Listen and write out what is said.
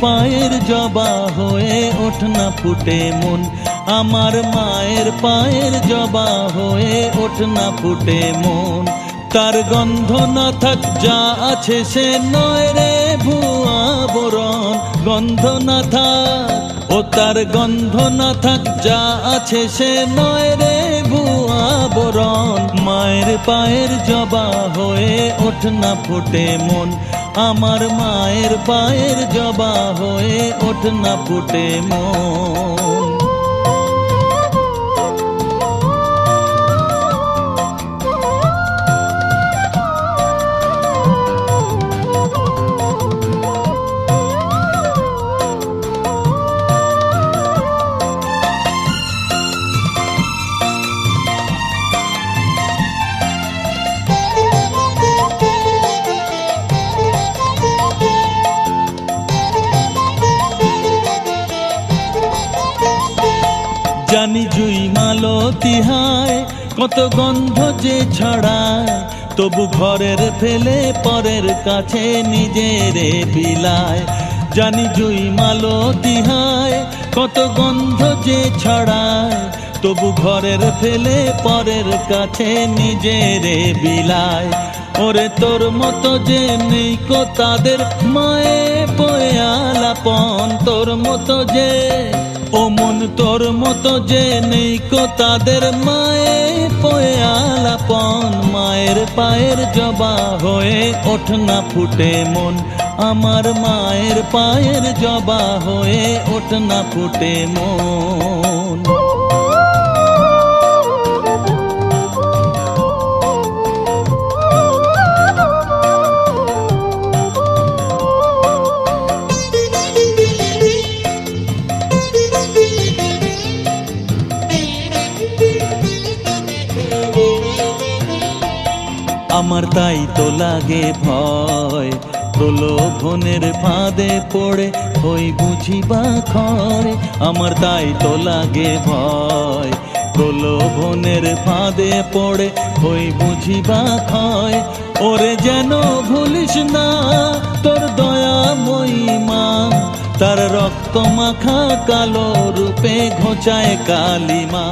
পায়ের জবা হয়ে ওঠ না ফুটে মন, আমার মায়ের পায়ের জবা হয়ে ওঠ না ফুটে মন। তার গন্ধ না থাক যা আছে সে নয় রে ভুয়া বরণ, গন্ধ না থাক ও তার গন্ধ না থাক যা আছে সে নয় রে ভুয়া বরণ। মায়ের পায়ের জবা হয়ে ওঠ না ফুটে মন, আমার মায়ের পায়ের জবা হয়ে ওঠ না ফুটে মন। জানি জুই মালতী হায় কত গন্ধ যে ছড়ায়, তবু ঘরের ফেলে পরের কাছে নিজেরে বিলায়। জানি জুই মালতী হায় কত গন্ধ যে ছড়ায়, তবু ঘরের ফেলে পরের কাছে নিজেরে বিলায়। ওরে তোর মতো যে নেই কো তাদের মায়ে পয়ে আলাপন, তোর মতো যে ও মন তোর মতো যে নেই কো তাদের মায়ে পয়ে আলাপন। মায়ের পায়ের জবা হয়ে ওঠ না ফুটে মন, আমার মায়ের পায়ের জবা হয়ে ওঠ না ফুটে মন। আমার তাই তো লাগে ভয় প্রলোভনের ফাঁদে পড়ে হই বুঝিবা খরে, আমার তাই তো লাগে ভয় প্রলোভনের ফাঁদে পড়ে হই বুঝিবা ক্ষয়। ওরে যেন ভুলিস না তোর দয়াময়ী মা, তার রক্ত মাখা কালো রূপে ঘোচায় কালিমা।